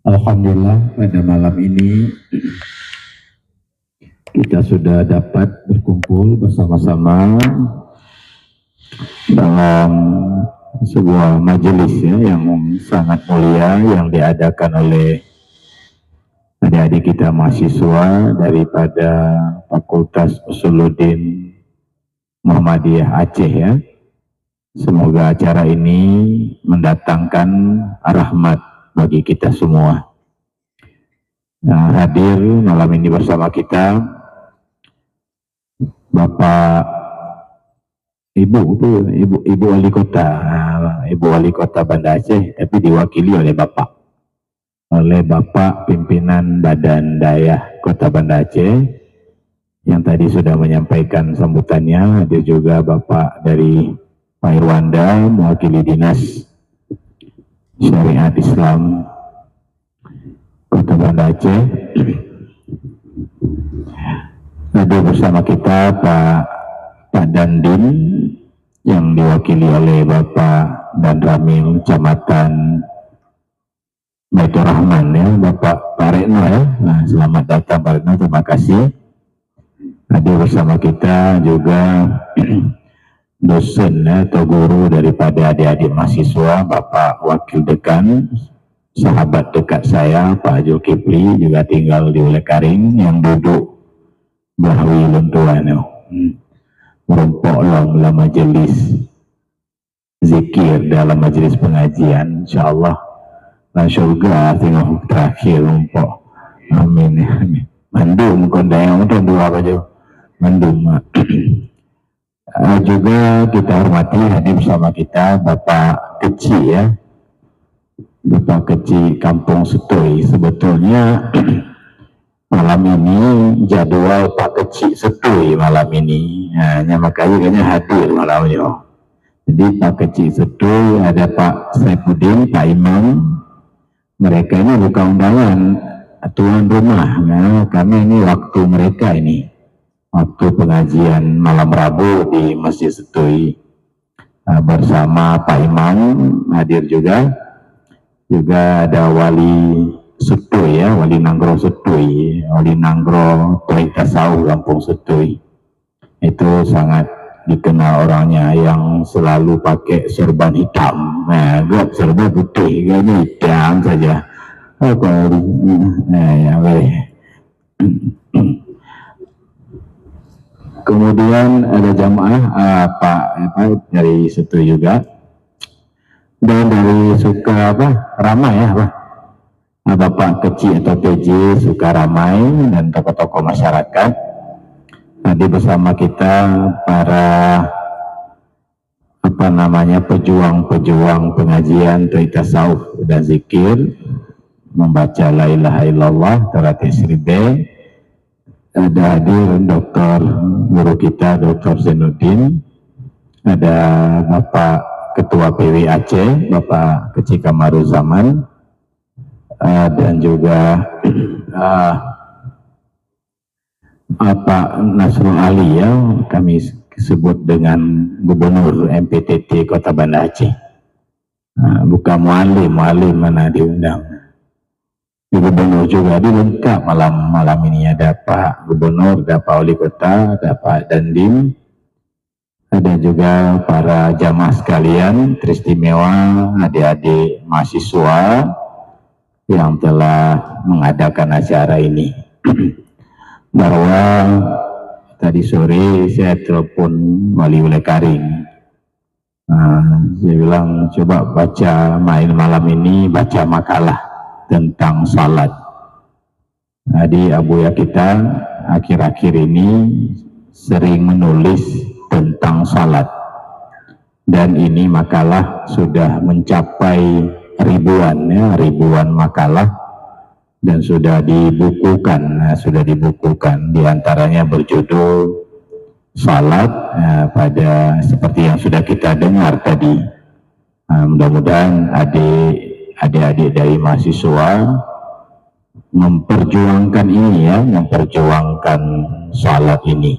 Alhamdulillah pada malam ini kita sudah dapat berkumpul bersama-sama dalam sebuah majelis yang sangat mulia yang diadakan oleh adik-adik kita mahasiswa daripada Fakultas Usuluddin Muhammadiyah Aceh ya. Semoga acara ini mendatangkan rahmat bagi kita semua. Nah, hadir malam ini bersama kita Bapak Ibu Wali Kota, Ibu Wali Kota Banda Aceh, tapi diwakili oleh Bapak pimpinan Badan Daya Kota Banda Aceh yang tadi sudah menyampaikan sambutannya. Hadir juga Bapak dari Pak Irwanda, mewakili Dinas Syariat Islam Kota Banda Aceh. Ada bersama kita Pak Dandim yang diwakili oleh Bapak Dan Ramil Kecamatan Baitur Rahman ya, Bapak Retno ya. Nah, selamat datang Pak Retno, terima kasih. Ada bersama kita juga dosen atau guru daripada adik-adik mahasiswa, Bapak Wakil Dekan, sahabat dekat saya Pak Zulkifli, juga tinggal di Ulekaring, yang duduk Bahawi Lentuan merumpok dalam majelis zikir, dalam majelis pengajian, insyaallah dan syurga tengok terakhir rumpok. Amin ya amin. Mandum kondang untuk dua baju mandum. Juga kita hormati hadir bersama kita Bapak Kecil ya, Bapak Kecil Kampung Setui. Sebetulnya malam ini jadwal Pak Kecil Setui malam ini, hanya makanya kayaknya hadir malam ini. Jadi Pak Kecil Setui ada Pak Saifuddin, Pak Imam, mereka ini bukan undangan tuan rumah. Nah, kami ini waktu mereka ini, waktu pengajian malam Rabu di Masjid Setui bersama Pak Imam hadir juga ada Wali Setui ya, Wali Nanggro Setui, Wali Nanggro Tuai Tasawuf Kampung Setui. Itu sangat dikenal orangnya yang selalu pakai serban hitam. Nah, gue serban putih, gaknya hitam saja. Ya, baik. Kemudian ada jamaah Pak dari Setui juga, dan dari Ramai ya Bapak Kecil atau PJ Sukaramai dan tokoh-tokoh masyarakat. Tadi bersama kita para pejuang-pejuang pengajian tasawuf dan zikir, membaca la ilaha illallah tarat isribe. Ada hadir guru kita Dr. Zainuddin, ada Bapak Ketua PW Aceh Bapak Kecil Kamaruzaman, dan juga Pak Nasrul Ali ya, kami sebut dengan Gubernur MPTT Kota Banda Aceh. Bukan mualim mana diundang. Di Gubernur juga dilengkap malam ini, ada Pak Gubernur, ada Pak Wali Kota, ada Pak Dandim, ada juga para jamaah sekalian teristimewa, adik-adik mahasiswa yang telah mengadakan acara ini. Bahwa tadi sore saya telepon Wali Ulekaring, saya bilang coba baca malam ini, baca makalah tentang salat. Jadi abuya kita akhir-akhir ini sering menulis tentang salat, dan ini makalah sudah mencapai ribuan makalah dan sudah dibukukan, diantaranya berjudul salat pada seperti yang sudah kita dengar tadi. Mudah-mudahan adik-adik dari mahasiswa memperjuangkan ini ya, memperjuangkan salat ini.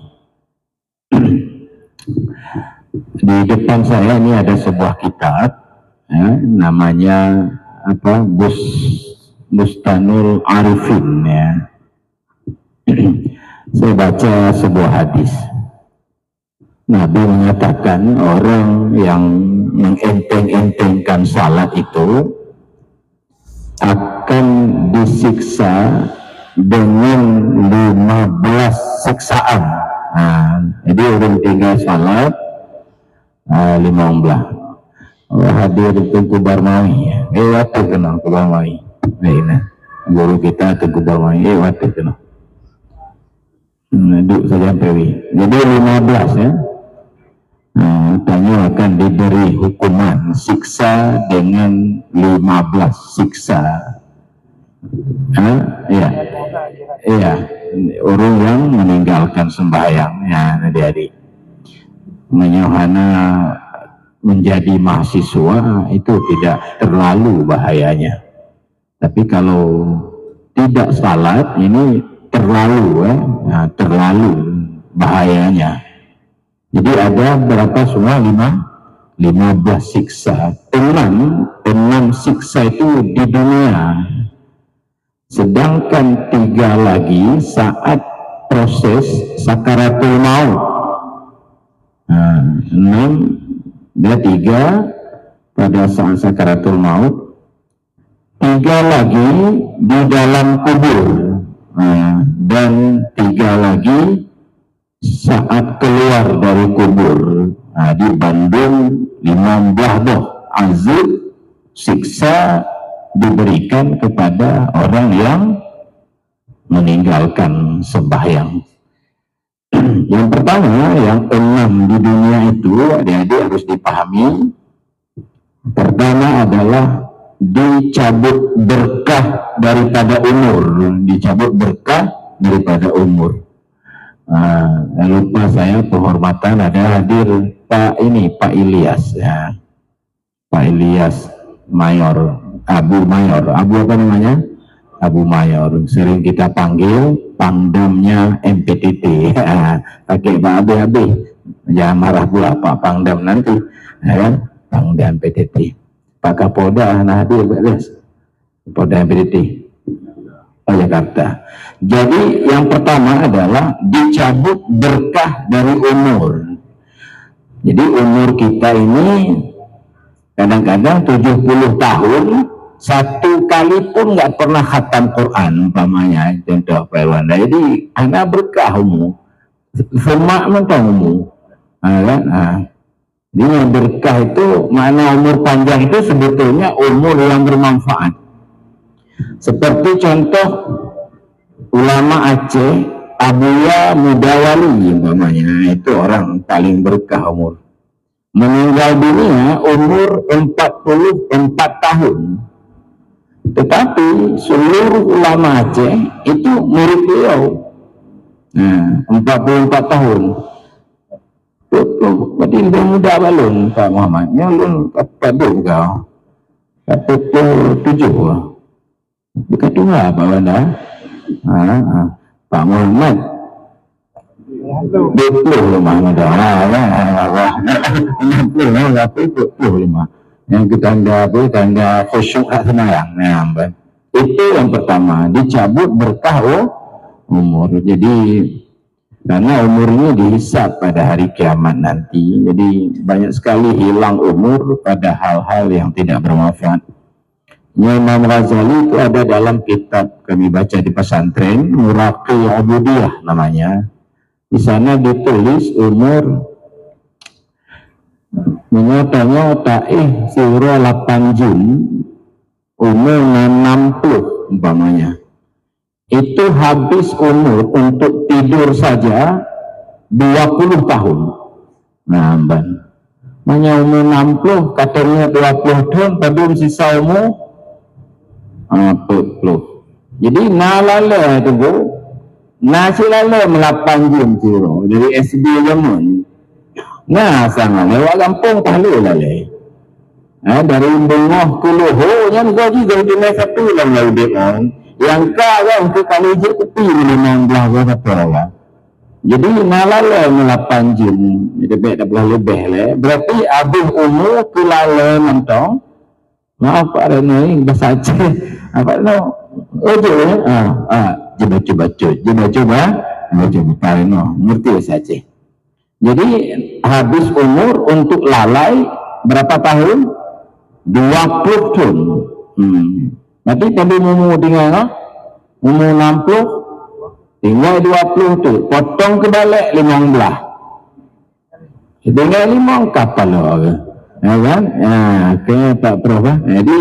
Di depan saya ini ada sebuah kitab ya, namanya Bustanul Arifin ya. Saya baca sebuah hadis. Nabi mengatakan orang yang mengenteng-entengkan salat itu akan disiksa dengan 15 siksaan. Jadi orang tinggal salat 15. Hadir Tengku Barmawi ya. Wate kenal Tengku Barmawi. Guru kita Tengku Barmawi. Wate kenal. Duduk saja PW. Jadi 15 ya. Tanya akan diberi hukuman siksa dengan 15 siksa. Iya, orang yang meninggalkan sembahyang ya, adik-adik. Menyohana menjadi mahasiswa itu tidak terlalu bahayanya. Tapi kalau tidak salat ini terlalu terlalu bahayanya. Jadi ada berapa semua? 15 siksa. 6 siksa itu di dunia. Sedangkan 3 lagi saat proses sakaratul maut. 6 dia 3 pada saat sakaratul maut. 3 lagi di dalam kubur. Dan 3 lagi saat keluar dari kubur. Di Bandung 15 azab siksa diberikan kepada orang yang meninggalkan sembahyang. Yang pertama, yang 6 di dunia itu adik-adik harus dipahami. Pertama adalah dicabut berkah daripada umur. Dicabut berkah daripada umur. Lupa saya penghormatan ada hadir Pak Ilyas ya. Pak Ilyas Mayor, Abu Mayor, Abu apa namanya? Abu Mayor, sering kita panggil Pangdamnya MPTT. Pakai Pak Abe, jangan marah pula Pak Pangdam nanti ya kan? Pangdam PTT. Pak Kapolda hadir Pak Ilyas, Kapolda MPTT Jakarta. Jadi yang pertama adalah dicabut berkah dari umur. Jadi umur kita ini kadang-kadang 70 tahun, 1 kali pun nggak pernah khatam Quran umpamanya, contoh Pak. Jadi anak berkah umur, semak mentang umur. Jadi yang berkah itu mana umur panjang itu sebetulnya umur yang bermanfaat. Seperti contoh ulama Aceh, Abuya Mudawali umpamanya, itu orang paling berkah umur. Meninggal dunia umur 44 tahun. Tetapi seluruh ulama Aceh itu murid beliau. 44 tahun. Berarti lebih muda balun Pak Muhammad. Nyalun apa dulu kau? 47. Bukan dua Pak Wanda. Pak Muhammad 20 Muhammad. 65. Yang kita tanda khusyuk semayang. Itu yang pertama, dicabut berkah umur. Jadi karena umurnya dihisab pada hari kiamat nanti. Jadi banyak sekali hilang umur pada hal-hal yang tidak bermanfaat. Imam Ghazali itu ada dalam kitab kami baca di pesantren, Muraqi Ubudiyah namanya. Di sana ditulis umur menyata surah 8 Jun umur 60 umpamanya. Itu habis umur untuk tidur saja 20 tahun. Namanya umur 60 katanya 20 tahun, tapi sisa umur 40. Jadi nalala itu bu, nasilala melapan jam ciro dari SD zaman. Nah sangat lewat kampung tahlu lale. Dari bengah ke Loho yang kau juga di masa tu lalu dia yang kau ke kali je tepi di belah satu lah. Jadi nalala melapan jam, jadi baik dah lebih le. Berarti abis umur ke lale mentong. Maaf Pak Reno, bahasa Aceh apa no Oh je coba Parno ngerti saja. Jadi habis umur untuk lalai berapa tahun? 20 tahun. Nanti tadi umur tinggal umur 60 tinggal 20 tu potong ke balik 15 tinggal 5 kapal lah ya kan? Kayaknya tak berapa. Jadi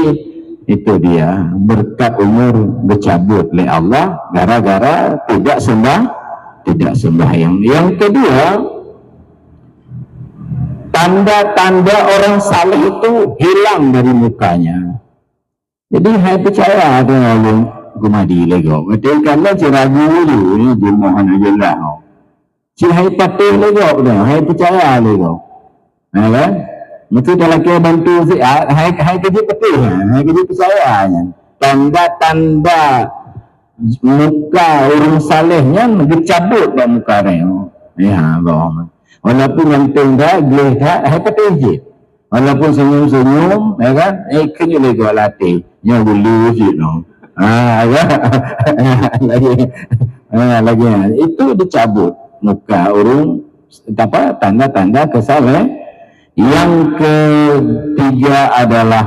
itu dia berkat umur bercabut oleh Allah gara-gara tidak sembahyang. Yang kedua, tanda-tanda orang saleh itu hilang dari mukanya. Jadi saya percaya ada orang gumadi lego. Betul kan lah ciragu dulu ni dimohon aja lah. Si hai patih lego dah. Hai percaya lego. Kan? Mesti kalau kita bantu si hai kerja patih. Hai kerja percayanya. Tanda-tanda muka orang salehnya bercabut dah muka dia. Ya, bohong. Walaupun yang tengah gelih tak, hai patih je. Walaupun senyum-senyum, ya kan? Kena lagi latih. Yang dulu je no. Lagi itu dicabut muka orang apa tanda-tanda kesalahan. Yang ketiga adalah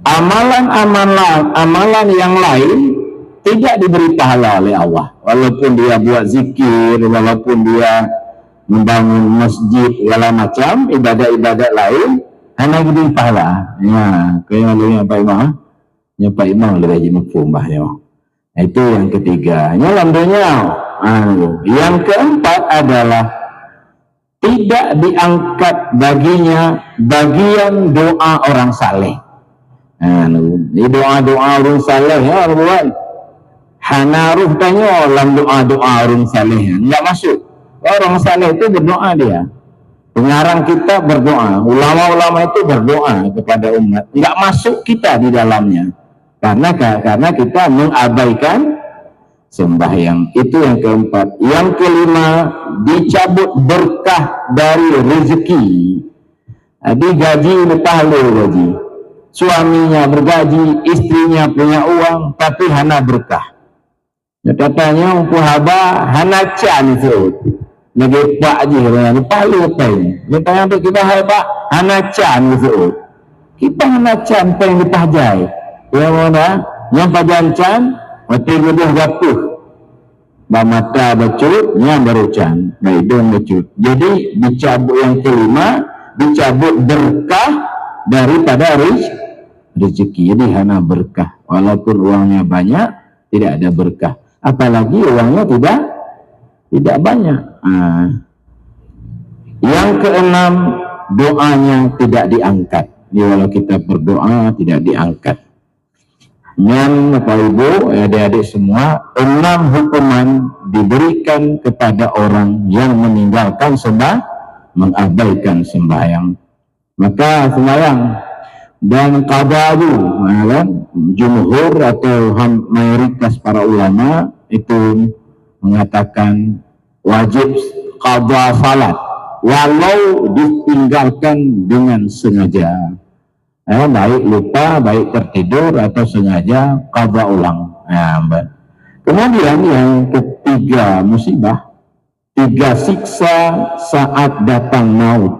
amalan yang lain tidak diberi pahala oleh Allah. Walaupun dia buat zikir, walaupun dia membangun masjid segala macam ibadat-ibadat lain hanya diberi pahala. Ya, kayak yang Pak Imam. Yang Pak Imam lebih haji mafhum bahnya. Itu yang ketiga. Yang keempat adalah tidak diangkat baginya bagian doa orang saleh. Doa-doa orang saleh ya buat. Hanaruh tanya dalam doa-doa orang saleh. Enggak masuk. Orang saleh itu berdoa dia. Pengarang kita berdoa. Ulama-ulama itu berdoa kepada umat. Enggak masuk kita di dalamnya. Karena kita mengabaikan sembahyang. Itu yang keempat. Yang kelima, dicabut berkah dari rezeki. Jadi gaji berpahala gaji. Suaminya bergaji, istrinya punya uang, tapi hana berkah. Katanya umpu haba hana can itu. Lagi pak je katanya, pahala apa ini? Dia tanya untuk kita haba hana can itu. Kita hana can apa yang dipahjai. Yang mana? Yang pajancan, mati guduh gapuh. Mata bacut, yang baru can. Hidung bacut. Jadi dicabut yang kelima, dicabut berkah daripada rezeki. Jadi hana berkah. Walaupun uangnya banyak, tidak ada berkah. Apalagi uangnya tidak banyak. Yang keenam, doanya tidak diangkat. Jadi walau kita berdoa tidak diangkat. Yang Bapak Ibu, adik-adik semua, 6 hukuman diberikan kepada orang yang meninggalkan mengabaikan sembahyang. Maka sembahyang dan qada jumhur atau mayoritas para ulama itu mengatakan wajib qada salat walau ditinggalkan dengan sengaja. Baik lupa, baik tertidur atau sengaja qada ulang. Kemudian yang ketiga musibah, 3 siksa saat datang maut.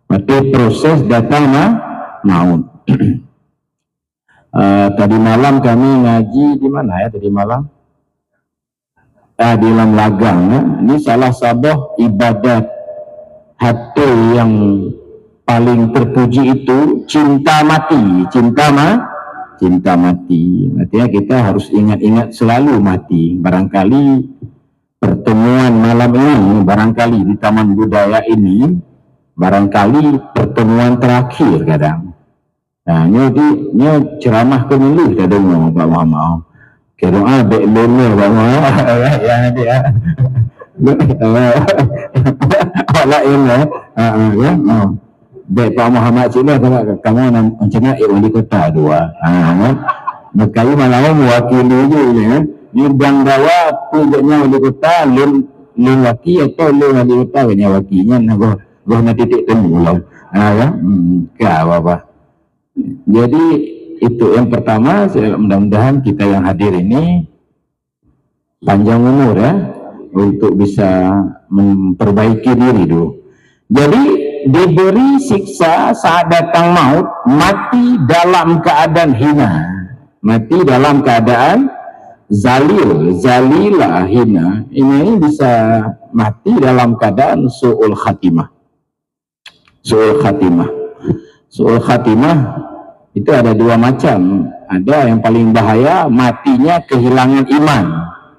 Berarti proses datang maut. Tadi malam kami ngaji di mana ya tadi malam? Di dalam Lagang. Ini salah satu ibadat hati yang paling terpuji itu cinta mati. Cinta mati. Artinya kita harus ingat-ingat selalu mati. Barangkali pertemuan malam ini, barangkali di Taman Budaya ini, barangkali pertemuan terakhir kadang. Nah, ini ceramah kemulih dah dengar Pak Muhammad. Kira abek lele Pak Muhammad. Ya nanti ya. Wala ini ya. Baik Pak Muhammad sila kamu macam wali kota 2. Maka malam mewakili je ya. Ni bang dawa punya wali kota lun waki atau lun wali kota punya wakinya nak go na titik temu lah. Ya. Ka apa. Jadi Itu yang pertama. Mudah-mudahan kita yang hadir ini panjang umur ya, untuk bisa memperbaiki diri dulu. Jadi diberi siksa saat datang maut, mati dalam keadaan hina, mati dalam keadaan zalil, zalilah, hina. Ini bisa mati dalam keadaan su'ul khatimah. Su'ul khatimah, su'ul khatimah itu ada dua macam. Ada yang paling bahaya, matinya kehilangan iman,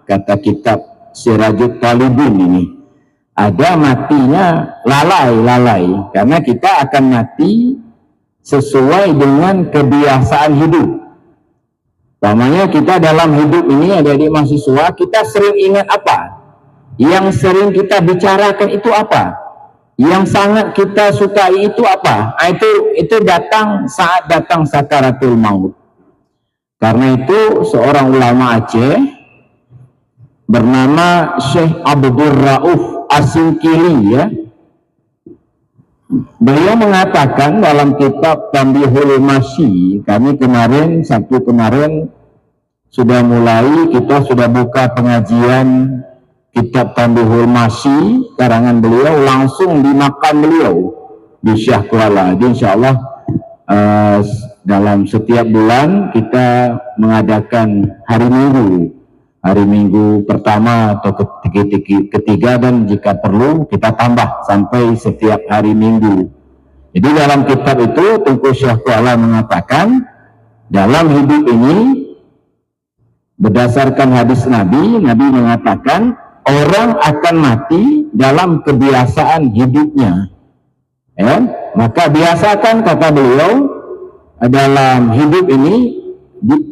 kata kitab Sirajut Talibin ini. Ada matinya lalai, karena kita akan mati sesuai dengan kebiasaan hidup. Umpamanya kita dalam hidup ini, adik-adik mahasiswa, kita sering ingat apa? Yang sering kita bicarakan itu apa? Yang sangat kita sukai itu apa? Itu datang saat datang sakaratul maut. Karena itu seorang ulama Aceh bernama Syekh Abdul Rauf As-Sinkili ya, beliau mengatakan dalam kitab Tanbihul Masyi, kami kemarin Sabtu kemarin sudah mulai, kita sudah buka pengajian kitab Tanbihul Masyi karangan beliau, langsung di makam beliau di Syah Kuala. Jadi insyaallah dalam setiap bulan kita mengadakan hari Minggu pertama atau ketiga, dan jika perlu kita tambah sampai setiap hari Minggu. Jadi dalam kitab itu Tengku Syah Kuala mengatakan, dalam hidup ini berdasarkan hadis Nabi mengatakan orang akan mati dalam kebiasaan hidupnya. Ya, maka biasakan, kata beliau, dalam hidup ini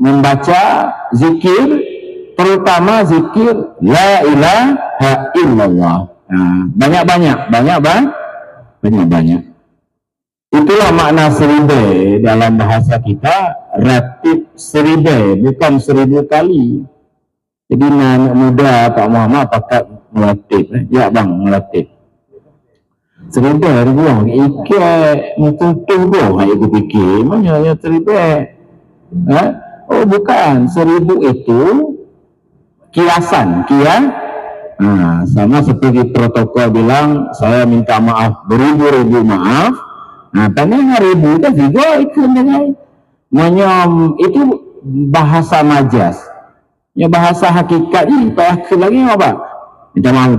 membaca zikir, terutama zikir la ilaha illallah. Banyak-banyak. Itulah makna seribe dalam bahasa kita, ratib seribe, bukan 1000 kali. Jadi anak muda Pak Muhammad pakat melatib. Ya bang, melatib. Seribe ribuan, ikat mutu boh, aku fikir, mana seribe? Oh bukan, 1000 itu kiasan, sama seperti protokol bilang, saya minta maaf beribu-ribu maaf. Tanya ribu kan juga ikut dengan menyom, itu bahasa majas. Ya bahasa hakikat ini pakai lagi apa? Minta maaf.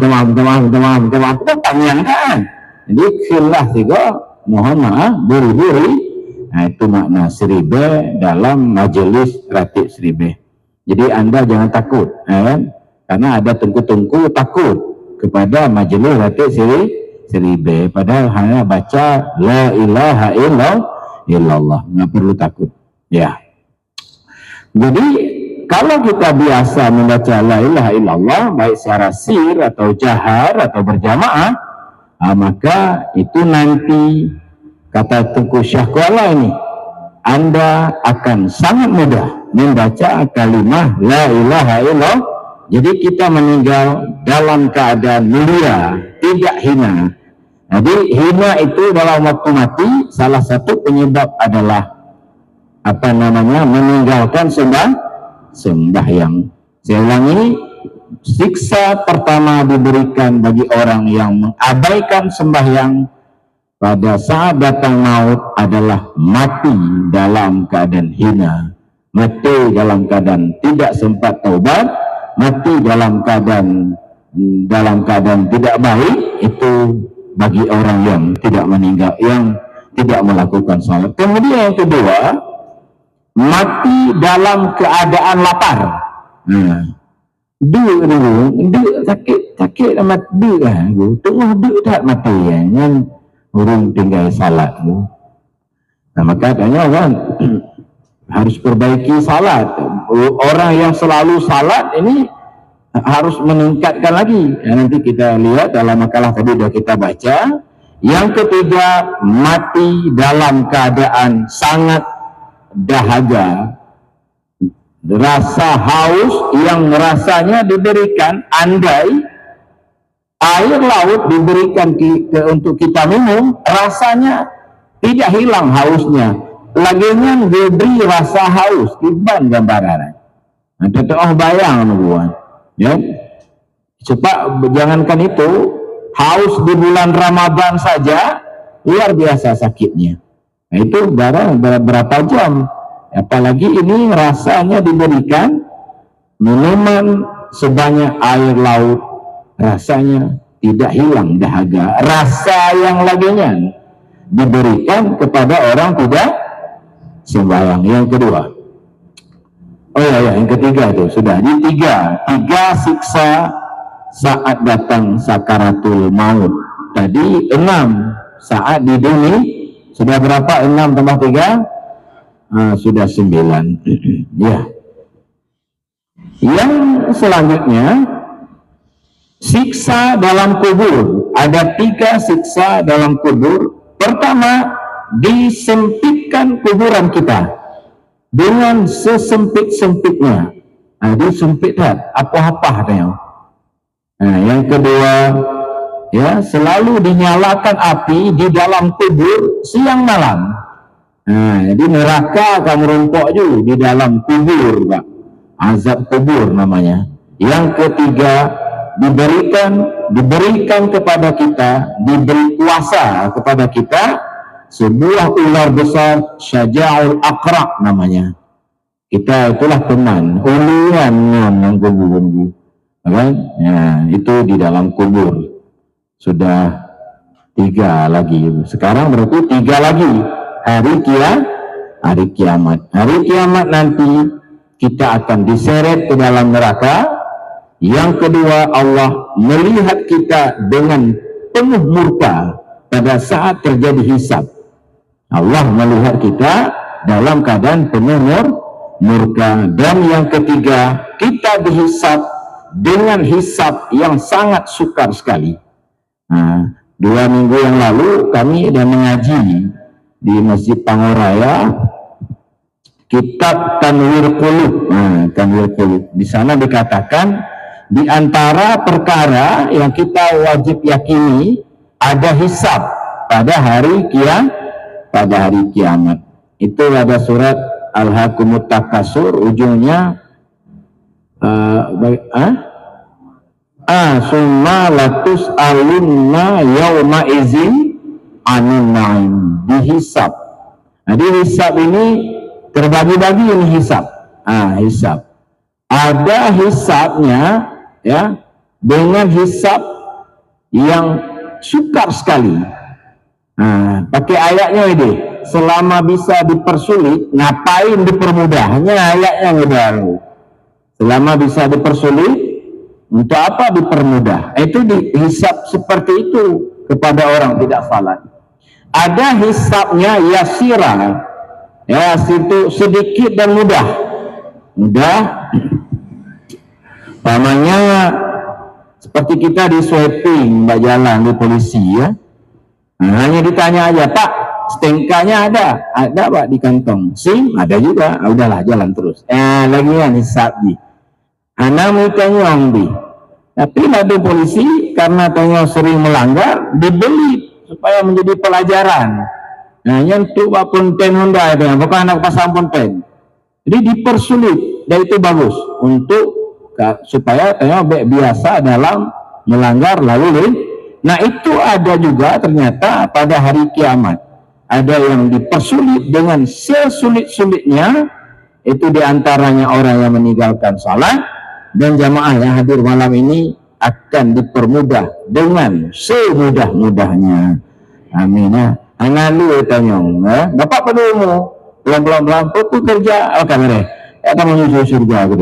Kita panjang kan? Jadi khilah juga, mohon maaf beri-beri. Itu makna seribe dalam majelis ratib seribe. Jadi Anda jangan takut, karena ada tengku-tengku takut kepada majelis ratib seribe, padahal hanya baca la ilaha illallah, nggak perlu takut. Ya. Jadi kalau kita biasa membaca la ilaha illallah, baik secara sir atau jahar atau berjamaah, maka itu nanti, kata Tengku Syah Kuala ini, Anda akan sangat mudah membaca kalimah la ilaha illallah. Jadi kita meninggal dalam keadaan mulia, tidak hina. Jadi hina itu dalam waktu mati, salah satu penyebab adalah meninggalkan sembahyang. Saya ulangi, siksa pertama diberikan bagi orang yang mengabaikan sembahyang pada saat datang maut adalah mati dalam keadaan hina, mati dalam keadaan tidak sempat taubat, mati dalam keadaan tidak baik. Itu bagi orang yang tidak meninggal, yang tidak melakukan salat. Kemudian yang kedua, mati dalam keadaan lapar. Sakit amat tengah tak mati yang urung tinggal salat. Maka tanya kan harus perbaiki salat. Orang yang selalu salat ini harus meningkatkan lagi. Nanti kita lihat dalam makalah tadi sudah kita baca. Yang ketiga, mati dalam keadaan sangat dahaga, rasa haus yang rasanya diberikan, andai air laut diberikan untuk kita minum, rasanya tidak hilang hausnya, laginya diberi rasa haus, tiban gambaran. Tentu bayang nubuan, ya. Cepat, jangankan itu, haus di bulan Ramadan saja luar biasa sakitnya. Nah, itu berapa jam? Apalagi ini rasanya diberikan minuman sebanyak air laut, rasanya tidak hilang dahaga. Rasa yang laginya diberikan kepada orang tidak sembahyang. Yang kedua, yang ketiga itu sudah. Ini tiga siksa saat datang sakaratul maut. Tadi 6 saat di dunia, sudah berapa? 6 tambah 3 sudah 9. Ya. Yang selanjutnya siksa dalam kubur. Ada 3 siksa dalam kubur. Pertama, disempitkan kuburan kita dengan sesempit-sempitnya. Dia sempit tak? Apa-apa katanya. Yang kedua, ya, selalu dinyalakan api di dalam kubur siang malam. Jadi neraka akan merumpuk juga di dalam kubur, Pak. Azab kubur namanya. Yang ketiga, diberikan kepada kita, diberi kuasa kepada kita sebuah ular besar, Syaja'ul Aqra namanya. Kita itulah teman, uluan yang gunggu-gunggu. Ya, itu di dalam kubur. Sudah 3 lagi. Sekarang berarti 3 lagi. Hari kiamat. Hari kiamat nanti kita akan diseret ke dalam neraka. Yang kedua, Allah melihat kita dengan penuh murka pada saat terjadi hisab. Allah melihat kita dalam keadaan penuh murka. Dan yang ketiga, kita dihisab dengan hisab yang sangat sukar sekali. 2 minggu yang lalu kami sudah mengaji di Masjid Pangoraya kitab Tanwir Qulub. Tanwir Qulub. Di sana dikatakan di antara perkara yang kita wajib yakini ada hisab pada hari kiamat. Itu ada surat Al-Hakumut Takasur, ujungnya summa latus alunna yauma izin anin naim, dihisab. Jadi hisab ini terbagi-bagi, ini hisab. Hisab. Ada hisabnya, ya, dengan hisab yang sukar sekali. Pakai ayatnya ini, selama bisa dipersulit, ngapain dipermudahnya ayatnya baru. Selama bisa dipersulit, untuk apa dipermudah? Itu dihisab seperti itu kepada orang tidak salat. Ada hisabnya yasira, ya, itu sedikit dan mudah. Pamannya seperti kita di sweeping, mbak jalan di polisi, ya. Hanya ditanya aja, Pak, STNK-nya ada Pak di kantong. SIM ada juga. Udahlah, jalan terus. Lagi kan hisab di. Tanyong di. Tapi nanti polisi karena tanyong sering melanggar, dibeli supaya menjadi pelajaran. Yang tu Pak Ponten Honda itu, bukan anak pasang Ponten. Jadi dipersulit, dan itu bagus untuk supaya tanyong biasa dalam melanggar lalu lintas. Nah, itu ada juga ternyata pada hari kiamat. Ada yang dipersulit dengan sesulit-sulitnya, itu diantaranya orang yang meninggalkan salat, dan jamaah yang hadir malam ini akan dipermudah dengan semudah-mudahnya. Amin, ya. Angalu tanyong, Bapak penuhmu, pelan-pelan aku kerja, kamera. Kita menuju surga, aku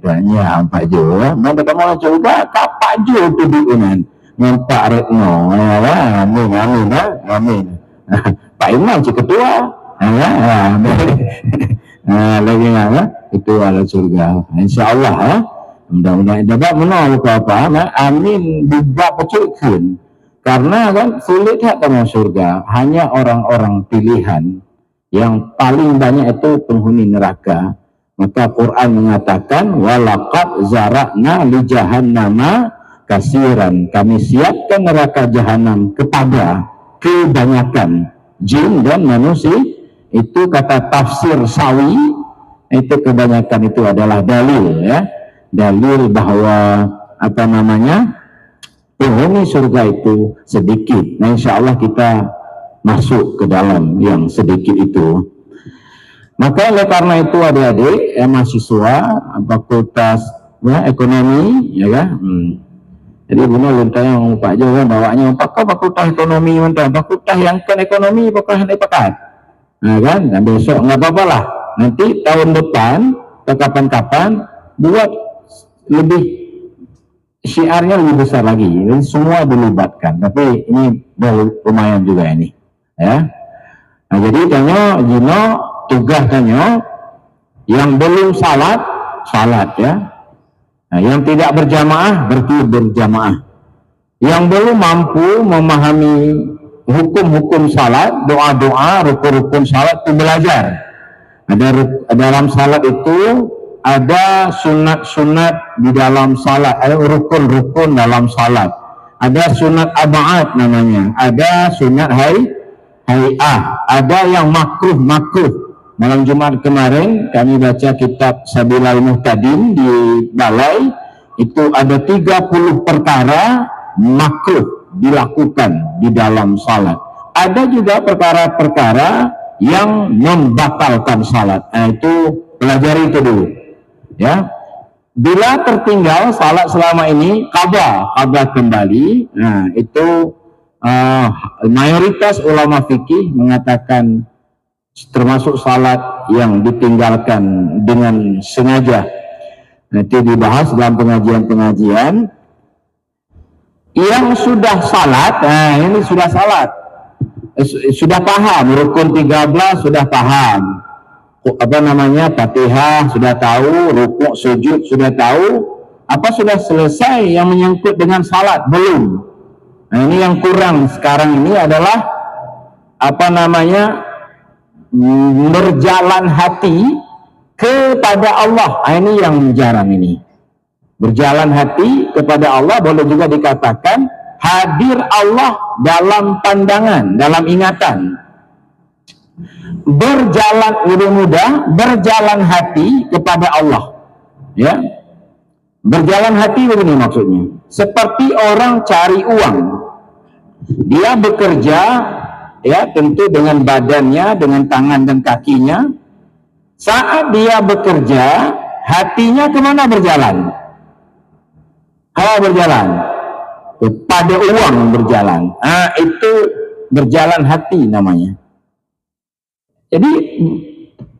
tanya apa juga, nanti kamu coba kapak juga tuduhan. Nampak retno, amin. Pak Imam si ketua, lagi itu ada surga, insyaallah. Mudah-mudahan dapat menolak apa, amin. Juga pecukun, karena kan sulit ketemu surga. Hanya orang-orang pilihan yang paling banyak itu penghuni neraka. Maka Quran mengatakan walaqad zara'na li jahannama kasiran, kami siapkan neraka jahanam kepada kebanyakan jin dan manusia. Itu kata tafsir Sawi, itu kebanyakan itu adalah dalil ya, dalil bahwa apa namanya penghuni surga itu sedikit. Nah, insya Allah kita masuk ke dalam yang sedikit itu. Maka oleh karena itu adik-adik mahasiswa fakultas ekonomi ya kan. Jadi benar luntang Pak Jo kan bawanya apakah fakultas ekonomi mentah fakultas yang kan ekonomi fakultas pekat. Nah kan, dan besok nggak apa-apa lah. Nanti tahun depan atau kapan-kapan buat lebih syiarnya lebih besar lagi. Jadi semua dilibatkan. Tapi ini lumayan juga ini. Ya. Nah, jadi tanya Gino tugas tanya yang belum salat ya. Nah, yang tidak berjamaah berarti berjamaah. Yang belum mampu memahami hukum-hukum salat, doa-doa, rukun-rukun salat itu belajar. Dalam salat itu ada sunat-sunat di dalam salat, ada rukun-rukun dalam salat. Ada sunat ab'ad namanya, ada sunat hay'ah, ada yang makruh. Malam Jumat kemarin kami baca kitab Sabilal Muhtadin di Balai, itu ada 30 perkara makruh dilakukan di dalam salat. Ada juga perkara-perkara yang membatalkan salat. Nah, itu pelajari itu dulu. Ya. Bila tertinggal salat selama ini qada kembali. Nah, itu mayoritas ulama fikih mengatakan termasuk salat yang ditinggalkan dengan sengaja. Nanti dibahas dalam pengajian-pengajian. Yang sudah salat, nah ini sudah salat, sudah paham rukun 13, sudah paham apa namanya Fatihah, sudah tahu rukuk sujud, sudah tahu apa sudah selesai yang menyangkut dengan salat belum. Nah ini yang kurang sekarang ini adalah apa namanya berjalan hati kepada Allah. Nah, ini yang jarang ini. Berjalan hati kepada Allah boleh juga dikatakan hadir Allah dalam pandangan, dalam ingatan. Berjalan lebih mudah, berjalan hati kepada Allah. Ya. Berjalan hati begini maksudnya. Seperti orang cari uang. Dia bekerja ya tentu dengan badannya, dengan tangan dan kakinya. Saat dia bekerja, hatinya kemana berjalan? Berjalan kepada uang berjalan. Itu berjalan hati namanya. Jadi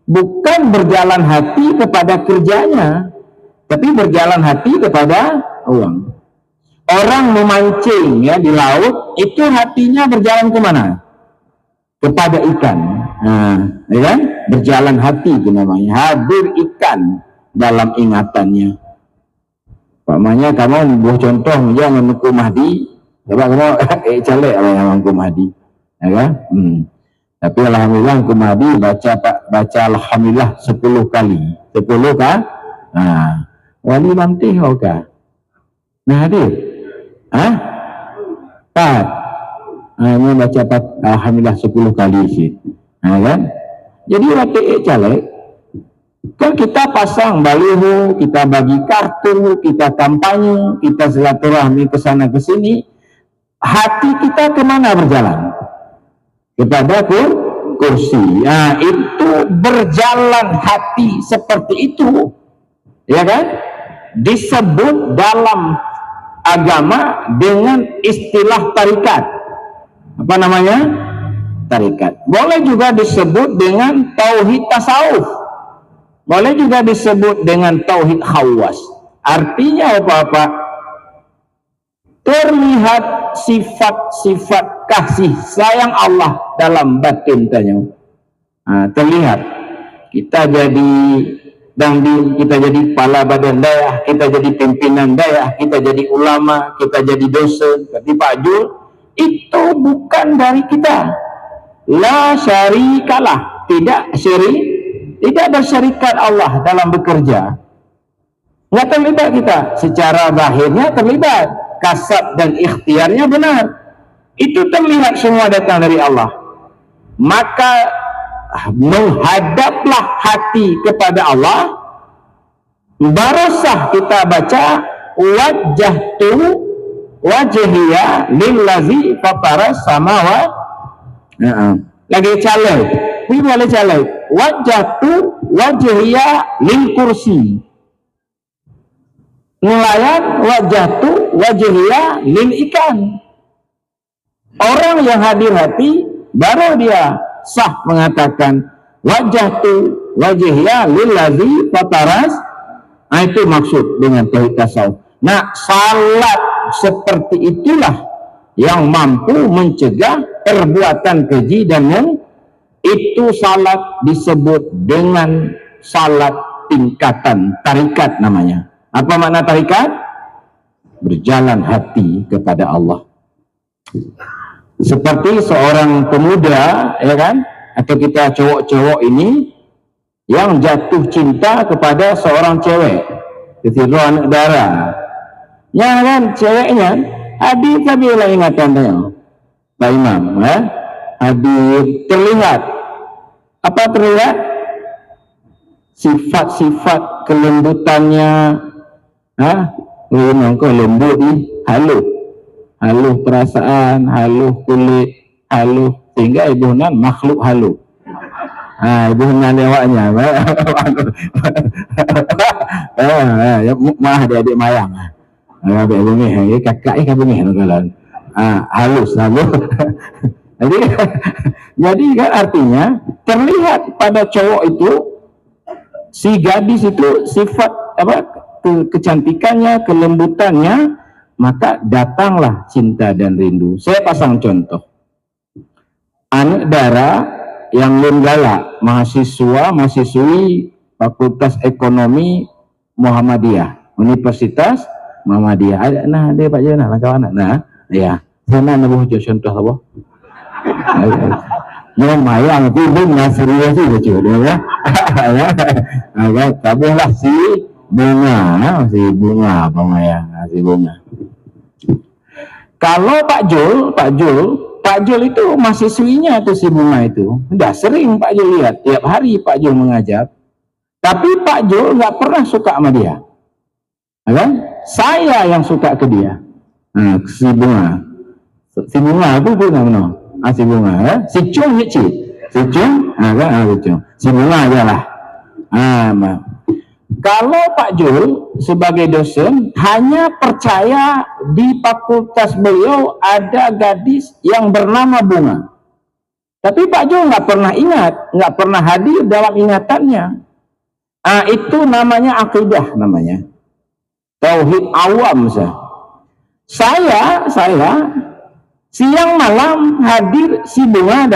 bukan berjalan hati kepada kerjanya, tapi berjalan hati kepada uang. Orang memancing ya di laut, itu hatinya berjalan kemana? Kepada ikan. Ya kan? Berjalan hati itu namanya. Hadir ikan dalam ingatannya. Pakmanya kamu buah contoh jangan Mangku Mahdi. Sebab kamu calek orang Mangku Mahdi. Ya kan? Tapi alhamdulillah Mangku Mahdi baca alhamdulillah 10 kali. 10 kah? Wali mantih kah? Nah hadir. 4. Ini baca alhamdulillah 10 kali sih. Kan? Jadi waktu calek kan kita pasang baliho, kita bagi kartu, kita kampanye, kita silaturahmi ke sana ke sini. Hati kita kemana berjalan? Kepada kursi. Nah, itu berjalan hati seperti itu, ya kan? Disebut dalam agama dengan istilah tarikat. Apa namanya? Tarikat. Boleh juga disebut dengan tauhid tasawuf. Boleh juga disebut dengan tauhid khawas. Artinya apa-apa? Terlihat sifat-sifat kasih sayang Allah dalam batin tanya. Terlihat. Kita jadi dangding, kita jadi kepala badan daerah, kita jadi pimpinan daerah, kita jadi ulama, kita jadi dosen, seperti Pak Jul. Itu bukan dari kita. La syarikalah. Tidak syirik. Tidak bersyarikat Allah dalam bekerja. Nggak terlibat kita. Secara zahirnya terlibat. Kasab dan ikhtiarnya benar. Itu terlihat semua datang dari Allah. Maka menghadaplah hati kepada Allah, baru sah kita baca wajjahtu wajhiya lillazi fatara samawati. Lagi calon, ini boleh calon. Wajjahtu wajhiya lil kursi. Nelayan wajjahtu wajhiya lil ikan. Orang yang hadir hati baru dia sah mengatakan wajjahtu wajhiya lillazi fataras. Itu maksud dengan tauhid tasawuf. Nah, salat seperti itulah yang mampu mencegah perbuatan keji dan itu salat disebut dengan salat tingkatan, tarikat namanya. Apa makna tarikat? Berjalan hati kepada Allah. Seperti seorang pemuda, ya kan, atau kita cowok-cowok ini yang jatuh cinta kepada seorang cewek, ketiru anak darah, ya kan, ceweknya hadir tapi lah ingatannya, Pak Imam, hadir, terlihat, apa terlihat? Sifat-sifat kelembutannya, kau lembut ni, haluh perasaan, haluh kulit, haluh, sehingga ibu nan makhluk haluh. Ibu nan awaknya, mah adik-adik mayang, adik bengih, kakak kan bengih kalau, halus. Jadi kan artinya terlihat pada cowok itu, si gadis itu sifat apa kecantikannya, kelembutannya, maka datanglah cinta dan rindu. Saya pasang contoh. Anak darah yang galak, mahasiswi Fakultas Ekonomi Muhammadiyah, Universitas Muhammadiyah. Ada Pak Jana, kawan. Ya. Sana nak buat contoh apa? Mayang tu bunga serius itu ya. Agak tabunglah si bunga apa mayang, si bunga. Kalau Pak Jul itu mahasiswinya tuh si bunga itu. Udah sering Pak Jul lihat, tiap hari Pak Jul mengajar. Tapi Pak Jul nggak pernah suka sama dia. Kan? Saya yang suka ke dia. Si bunga. Si bunga itu pun nama. Si bunga, si Cung ni cik. Si Cung, si bunga ajalah. Kalau Pak Jul sebagai dosen hanya percaya di fakultas beliau ada gadis yang bernama Bunga. Tapi Pak Jul nggak pernah ingat, nggak pernah hadir dalam ingatannya. Itu namanya akidah, namanya tauhid awam. Saya siang malam hadir si Bunga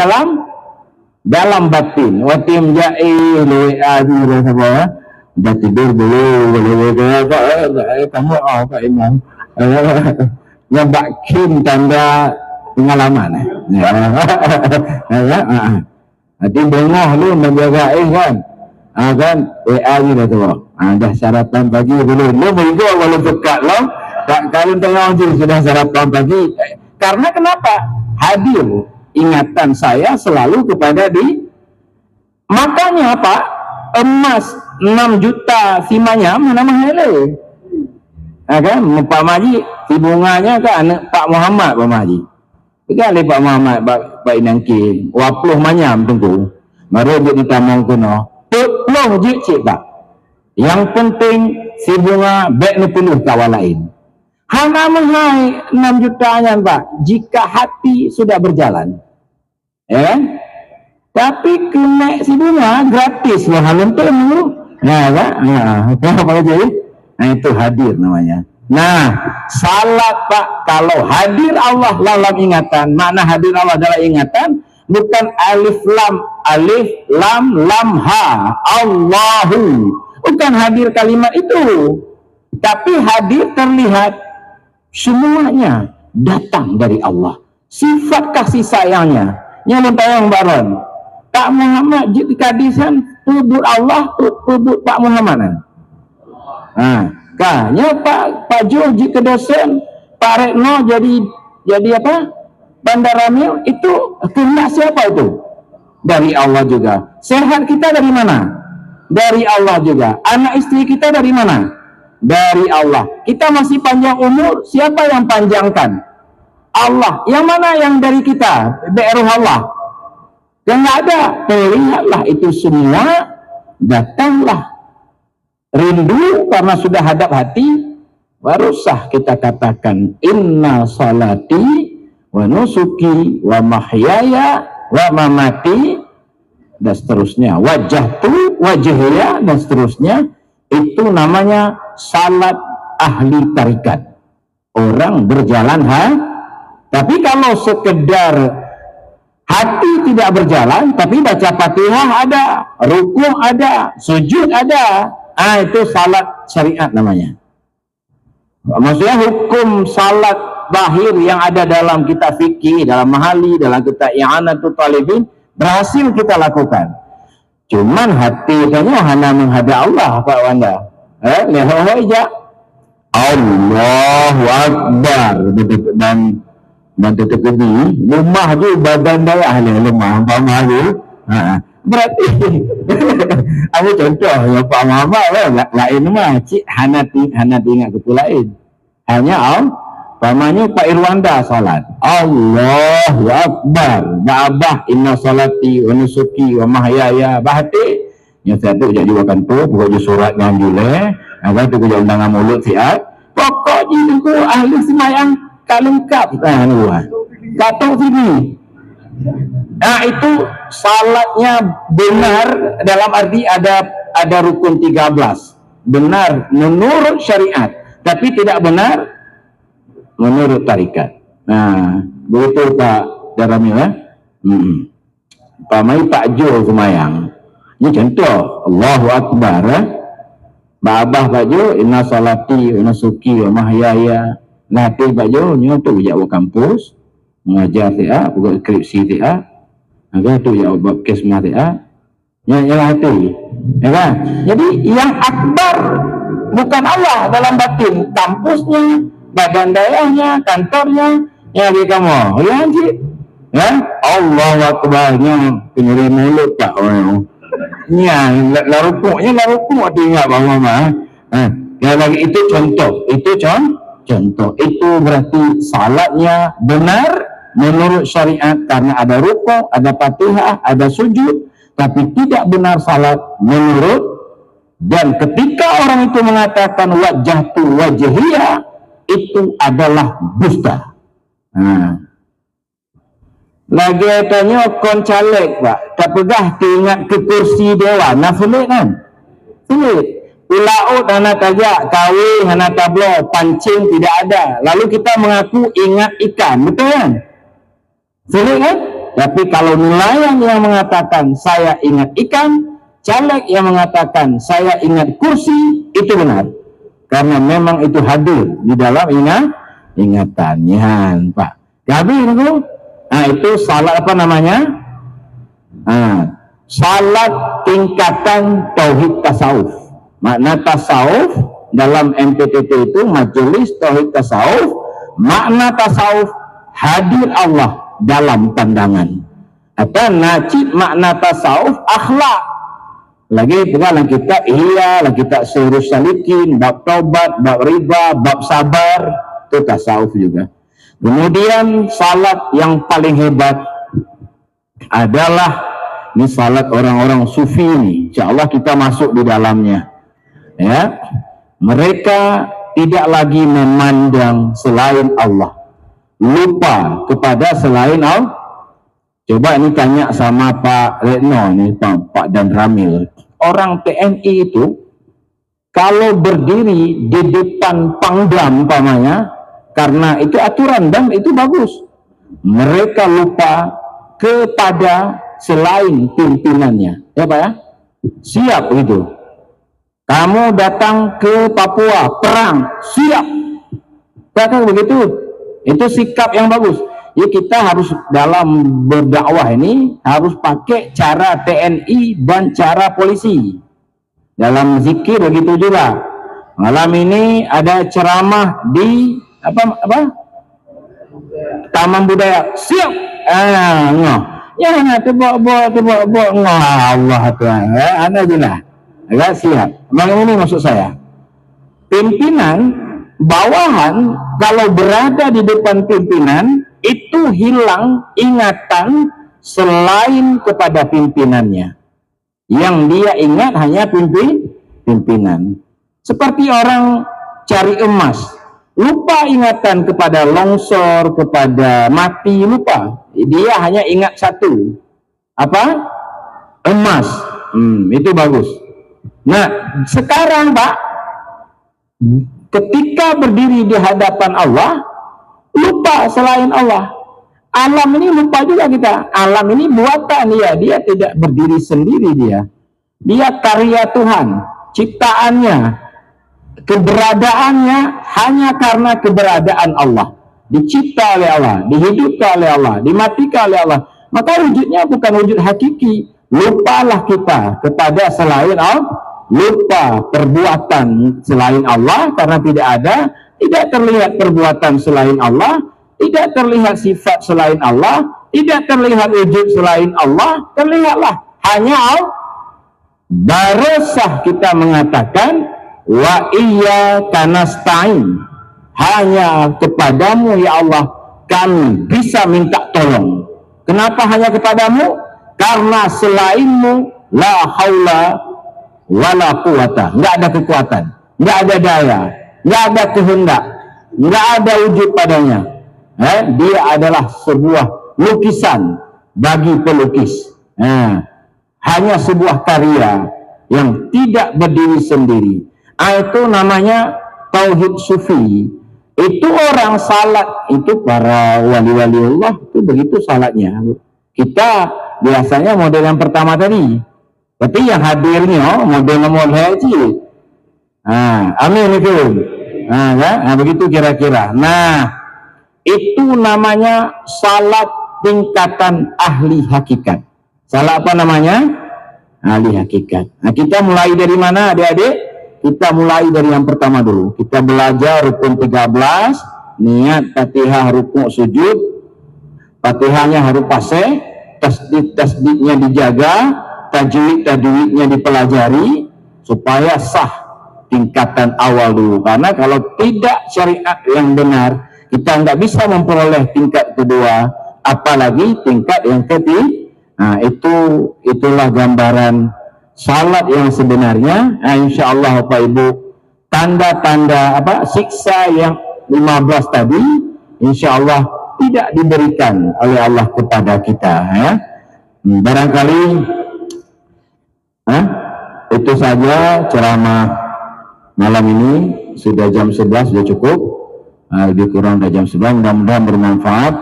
dalam batin. Watim ja'i lu'adu sama. Dah tidur boleh kamu Pak Imam yang bakin tanda pengalaman nanti bengah lu menjaga kan WA ni dah tu dah sarapan pagi belum lu minggu walau dekat lo kalau tengah sudah sarapan pagi karena kenapa hadir ingatan saya selalu kepada di makanya Pak emas 6 juta si manyam nama hele. Kan Pak Maji si bunganya kan anak Pak Muhammad Pak Maji. Sekali Pak Muhammad Pak Inangki 20 manyam tunggu. Baru dia tamang kuno. Tolong je cik Pak. Yang penting si bunga baik ni penuh kawan lain. Hana mahai 6 jutanya Pak jika hati sudah berjalan. Ya kan? Tapi kena si bunga gratis loh halun penuh. Apa jadi? Itu hadir namanya. Salat Pak, kalau hadir Allah dalam ingatan, makna hadir Allah dalam ingatan bukan alif lam ha Allahu, bukan hadir kalimat itu, tapi hadir terlihat semuanya datang dari Allah, sifat kasih sayangnya yang tayang baron Pak Muhammad jadi kadisan pebut Allah pebut Pak Muhammad kayaknya Pak Joji ke dosen Pak Retno jadi apa Bandaramil itu kena siapa itu Dari Allah juga. Sehat kita dari mana? Dari Allah juga. Anak istri kita dari mana? Dari Allah. Kita masih panjang umur, siapa yang panjangkan? Allah. Yang mana yang dari kita? Dari Allah. Yang nggak ada. Terlihatlah itu semua, datanglah rindu karena sudah hadap hati, baru sah kita katakan inna salati wa nusuki wa mahyaya wa mamati dan seterusnya, wajahtu wajhiya dan seterusnya. Itu namanya salat ahli tarikat, orang berjalan tapi kalau sekedar hati tidak berjalan tapi baca Fatihah ada, rukuk ada, sujud ada, itu salat syariat namanya. Maksudnya hukum salat zahir yang ada dalam kitab fikih, dalam mahali, dalam kitab i'anatul talibin berhasil kita lakukan. Cuman hati tanya hanya menghadap Allah, Pak Wanda. Lihat aja. Allahu Akbar dan tetap ini lemah tu badan dia lemah, pamah tu. Berarti aku contoh yang Pak Muhammad lain mah cik hana ingat ke lain. Hanya pamannya Pak Irwanda salat. Allahu Akbar. Ba'abah inna salati wa nusuki wa mahyaya. Bahati yang satu jadi wakan tu pokok surat yang jule, ada tu kerja undangan mulut siat. Pokok jitu ahli semayang kalengkap katung sini. Itu salatnya benar dalam arti ada rukun 13. Benar menurut syariat, tapi tidak benar menurut tarikat. Nah, begitu Pak Daramil ya. Pak Mai Pak Jo semayang. Ini contoh Allahu Akbar ya. Babah Pak Jo inna salati wa nusuki wa mahyaya. Nanti Pak Jo nyo tu jak kampus mengajar dia, buat skripsi dia. Agak tu jak buat kesmah dia. Yang hati. Ya kan? Jadi yang akbar bukan Allah dalam batin, kampusnya, badan daerahnya, kantornya, ya di kamu. Ya Haji. Ya, Allahu Akbarnya penyeri mulut Pak orang. Ya, larukuknya tinggal Bang Mama. Ya lagi itu contoh, contoh. Itu berarti salatnya benar menurut syariat karena ada rukuk, ada Fatihah, ada sujud, tapi tidak benar salat menurut. Dan ketika orang itu mengatakan wajahtu wajhiya, itu adalah dusta. Lagi tanya kon caleg Pak, tak pegah ingat ke kursi dewan, nak sulit kan? Sulit. Ulaut anak tajak, kawin anak tablo, pancing tidak ada. Lalu kita mengaku ingat ikan, betul kan? Sulit kan? Tapi kalau nelayan yang mengatakan saya ingat ikan, caleg yang mengatakan saya ingat kursi, itu benar. Karena memang itu hadir di dalam ingatannya, Pak. Gabi itu? Itu salat apa namanya? Salat tingkatan tauhid tasawuf. Makna tasawuf dalam MPTT itu majelis tauhid tasawuf. Makna tasawuf hadir Allah dalam pandangan. Atau najib makna tasawuf akhlak. Lagi dalam kitab Ihya, lagi kitab Surus Salikin, bab taubat, bab riba, bab sabar, itu tasawuf juga. Kemudian salat yang paling hebat adalah ini salat orang-orang sufi ini. Insyaallah kita masuk di dalamnya. Ya. Mereka tidak lagi memandang selain Allah. Lupa kepada selain Allah. Coba ini tanya sama Pak Retno nih, Pak Dan Ramil. Orang TNI itu kalau berdiri di depan Pangdam umpamanya, karena itu aturan dan itu bagus, mereka lupa kepada selain pimpinannya, ya Pak ya. Siap itu. Kamu datang ke Papua perang, siap. Kata begitu. Itu sikap yang bagus. Ya kita harus dalam berdakwah ini harus pakai cara TNI dan cara polisi. Dalam zikir begitu juga. Malam ini ada ceramah di apa Taman Budaya, siap. Ya, nak tebak-tebak Allah Tuhan. Anda jelas. Agak siap. Bagaimana ini maksud saya? Pimpinan, bawahan, kalau berada di depan pimpinan, itu hilang ingatan selain kepada pimpinannya. Yang dia ingat hanya pimpinan. Seperti orang cari emas, lupa ingatan kepada longsor, kepada mati, lupa. Dia hanya ingat satu, apa? Emas. Itu bagus. Nah, sekarang Pak, ketika berdiri di hadapan Allah, lupa selain Allah. Alam ini lupa juga kita. Alam ini buatan dia tidak berdiri sendiri dia. Dia karya Tuhan, ciptaannya, keberadaannya hanya karena keberadaan Allah. Dicipta oleh Allah, dihidupkan oleh Allah, dimatikan oleh Allah. Maka wujudnya bukan wujud hakiki. Lupalah kita kepada selain Allah. Lupa perbuatan selain Allah karena tidak terlihat perbuatan selain Allah, tidak terlihat sifat selain Allah, tidak terlihat wujud selain Allah, terlihatlah hanya Allah. Baru sah kita mengatakan wa iyyaka nasta'in, hanya kepadamu ya Allah kami bisa minta tolong. Kenapa hanya kepadamu? Karena selainmu la haula wala quwata, nggak ada kekuatan, nggak ada daya, nggak ada kehendak, nggak ada wujud padanya. Dia adalah sebuah lukisan bagi pelukis. Hanya sebuah karya yang tidak berdiri sendiri. Itu namanya tauhid sufi. Itu orang salat, itu para wali-wali Allah itu begitu salatnya. Kita biasanya model yang pertama tadi. Berarti yang hadirnya model haji. Amin itu. Begitu kira-kira. Nah, itu namanya salat tingkatan ahli hakikat. Salat apa namanya? Ahli hakikat. Nah, kita mulai dari mana adik-adik? Kita mulai dari yang pertama dulu. Kita belajar rukun 13, niat Fatihah, rukuk, sujud. Fatihahnya harus fasih, tasdid-tasdidnya dijaga, tajwid-tajwidnya dipelajari supaya sah tingkatan awal dulu. Karena kalau tidak syariat yang benar, kita nggak bisa memperoleh tingkat kedua, apalagi tingkat yang ketiga. Nah, itulah gambaran salat yang sebenarnya. Nah, insya Allah Bapak Ibu, tanda-tanda siksa yang 15 tadi, insya Allah tidak diberikan oleh Allah kepada kita. Barangkali itu saja ceramah malam ini. Sudah jam 11, sudah cukup. Lebih kurang dari jam 11, mudah-mudahan bermanfaat.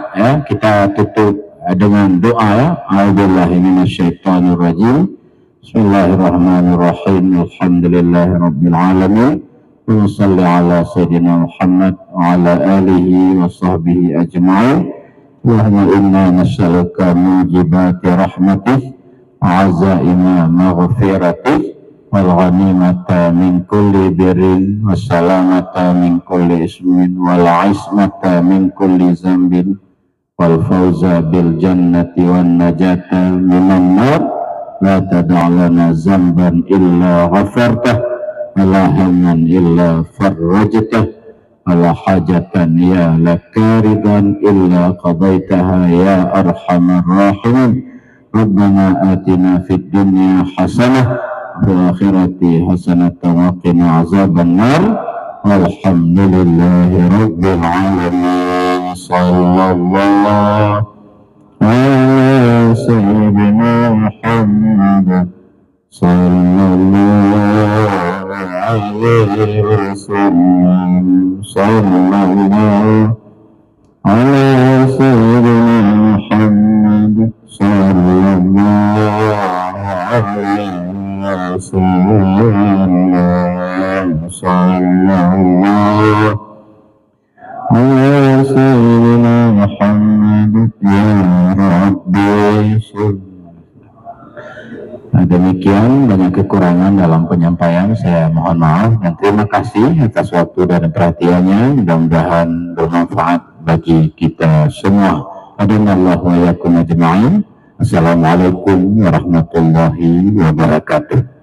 Kita tutup dengan doa. A'udzubillahi minasyaitonirrajim. Bismillahirrahmanirrahim. Alhamdulillahirabbil alamin. Wa shalli ala sayyidina Muhammad wa ala alihi wa sahbihi ajma'in. Wa inna nas'aluka mujibati rahmatih wa azaima maghfiratih wal ghanimata min kulli birrin wassalamata min kulli ismin wal ismata min kulli zambin wal fawza bil jannati wan najata minan nar. La tad'alana zamban illa ghafartah wala hamman illa farrajtah wala hajatan ya lakaridan illa qadaitaha ya arhamar rahimin. Rabbana atina fid dunya hasanah fil akhirati hasanatan wa qina azaban nar. Walhamdulillahi rabbil alamin. Sallallahu ala sayyidina Muhammad sallallahu alaihi wasallam. Sallallahu ala sayyidina Muhammad sallallahu alaihi wasallam. Sallallahu ala sayyidina Muhammad ya Rabbi. Demikian, banyak kekurangan dalam penyampaian, saya mohon maaf dan terima kasih atas waktu dan perhatiannya. Mudah-mudahan bermanfaat bagi kita semua. Adinallahu wa yakum ajma'in. Assalamualaikum warahmatullahi wabarakatuh.